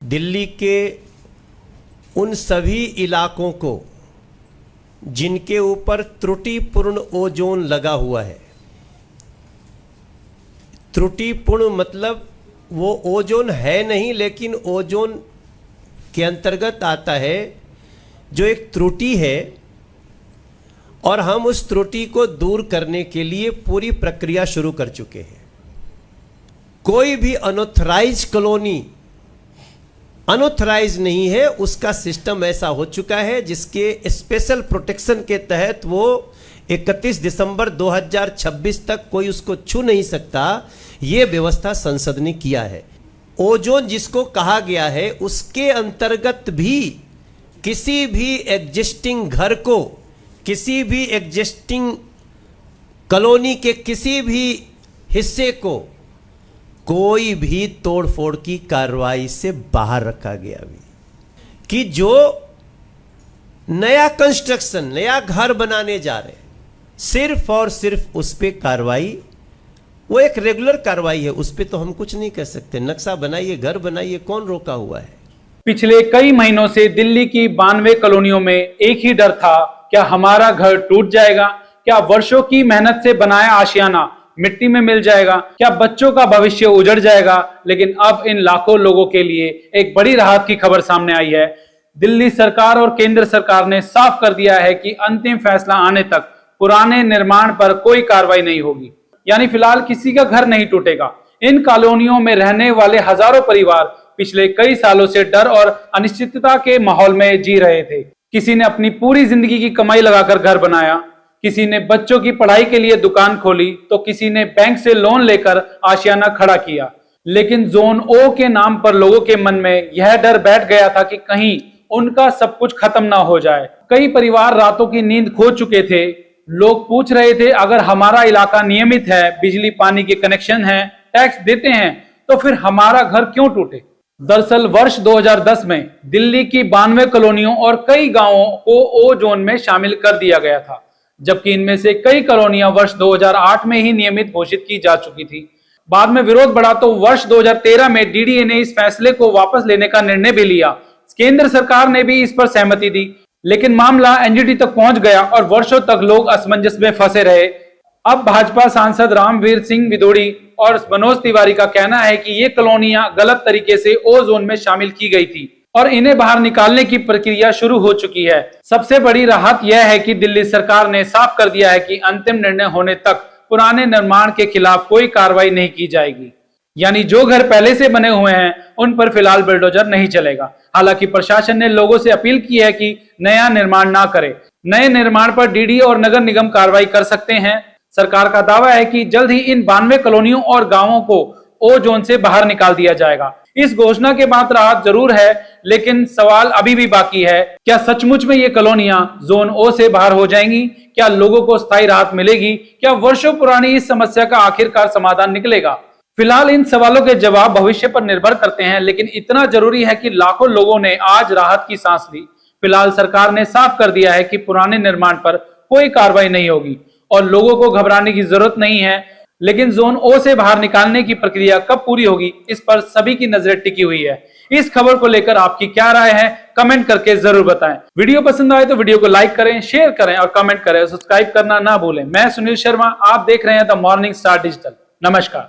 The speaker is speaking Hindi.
दिल्ली के उन सभी इलाकों को जिनके ऊपर त्रुटिपूर्ण ओजोन लगा हुआ है। त्रुटिपूर्ण मतलब वो ओजोन है नहीं, लेकिन ओजोन के अंतर्गत आता है जो एक त्रुटि है, और हम उस त्रुटि को दूर करने के लिए पूरी प्रक्रिया शुरू कर चुके हैं। कोई भी अनऑथराइज कॉलोनी अनऑथराइज नहीं है, उसका सिस्टम ऐसा हो चुका है जिसके स्पेशल प्रोटेक्शन के तहत वो 31 दिसंबर 2026 तक कोई उसको छू नहीं सकता। ये व्यवस्था संसद ने किया है। ओजोन जिसको कहा गया है उसके अंतर्गत भी किसी भी एग्जिस्टिंग घर को, किसी भी एग्जिस्टिंग कॉलोनी के किसी भी हिस्से को कोई भी तोड़फोड़ की कार्रवाई से बाहर रखा गया भी, कि जो नया कंस्ट्रक्शन, नया घर बनाने जा रहे हैं, सिर्फ और सिर्फ उस पर कार्रवाई, वो एक रेगुलर कार्रवाई है, उस पर तो हम कुछ नहीं कह सकते। नक्शा बनाइए, घर बनाइए, कौन रोका हुआ है? पिछले कई महीनों से दिल्ली की 92 कॉलोनियों में एक ही डर था, क्या हमारा घर टूट जाएगा? क्या वर्षों की मेहनत से बनाया आशियाना मिट्टी में मिल जाएगा? क्या बच्चों का भविष्य उजड़ जाएगा? लेकिन अब इन लाखों लोगों के लिए एक बड़ी राहत की खबर सामने आई है। दिल्ली सरकार और केंद्र सरकार ने साफ कर दिया है कि अंतिम फैसला आने तक पुराने निर्माण पर कोई कार्रवाई नहीं होगी। यानी फिलहाल किसी का घर नहीं टूटेगा। इन कॉलोनियों में रहने वाले हजारों परिवार पिछले कई सालों से डर और अनिश्चितता के माहौल में जी रहे थे। किसी ने अपनी पूरी जिंदगी की कमाई लगाकर घर बनाया, किसी ने बच्चों की पढ़ाई के लिए दुकान खोली, तो किसी ने बैंक से लोन लेकर आशियाना खड़ा किया। लेकिन जोन ओ के नाम पर लोगों के मन में यह डर बैठ गया था कि कहीं उनका सब कुछ खत्म ना हो जाए। कई परिवार रातों की नींद खो चुके थे। लोग पूछ रहे थे, अगर हमारा इलाका नियमित है, बिजली पानी के कनेक्शन है, टैक्स देते हैं, तो फिर हमारा घर क्यों टूटे? दरअसल वर्ष 2010 में दिल्ली की 92 कॉलोनियों और कई गांवों को ओ जोन में शामिल कर दिया गया था, जबकि इनमें से कई कॉलोनियां वर्ष 2008 में ही नियमित घोषित की जा चुकी थी। बाद में विरोध बढ़ा तो वर्ष 2013 में डीडीए ने इस फैसले को वापस लेने का निर्णय भी लिया। केंद्र सरकार ने भी इस पर सहमति दी, लेकिन मामला एनजीटी तक पहुंच गया और वर्षों तक लोग असमंजस में फंसे रहे। अब भाजपा सांसद रामवीर सिंह विदोड़ी और मनोज तिवारी का कहना है कि ये कॉलोनियां गलत तरीके से ओ जोन में शामिल की गई थी और इन्हें बाहर निकालने की प्रक्रिया शुरू हो चुकी है। सबसे बड़ी राहत यह है कि दिल्ली सरकार ने साफ कर दिया है कि अंतिम निर्णय होने तक पुराने निर्माण के खिलाफ कोई कार्रवाई नहीं की जाएगी। यानी जो घर पहले से बने हुए हैं उन पर फिलहाल बुलडोजर नहीं चलेगा। हालांकि प्रशासन ने लोगों से अपील की है कि नया निर्माण ना करें। नए निर्माण पर डीडी और नगर निगम कार्रवाई कर सकते हैं। सरकार का दावा है कि जल्द ही इन 92 कॉलोनियों और गांवों को ओ जोन से बाहर निकाल दिया जाएगा। इस घोषणा के बाद राहत जरूर है, लेकिन सवाल अभी भी बाकी है, क्या सचमुच में ये कॉलोनियां जोन ओ से बाहर हो जाएंगी? क्या लोगों को स्थायी राहत मिलेगी? क्या वर्षों पुरानी इस समस्या का आखिरकार समाधान निकलेगा? फिलहाल इन सवालों के जवाब भविष्य पर निर्भर करते हैं, लेकिन इतना जरूरी है कि लाखों लोगों ने आज राहत की सांस ली। फिलहाल सरकार ने साफ कर दिया है कि पुराने निर्माण पर कोई कार्रवाई नहीं होगी और लोगों को घबराने की जरूरत नहीं है। लेकिन जोन ओ से बाहर निकालने की प्रक्रिया कब पूरी होगी, इस पर सभी की नजरें टिकी हुई है। इस खबर को लेकर आपकी क्या राय है, कमेंट करके जरूर बताएं। वीडियो पसंद आए तो वीडियो को लाइक करें, शेयर करें और कमेंट करें। सब्सक्राइब करना ना भूलें। मैं सुनील शर्मा, आप देख रहे हैं द मॉर्निंग स्टार डिजिटल। नमस्कार।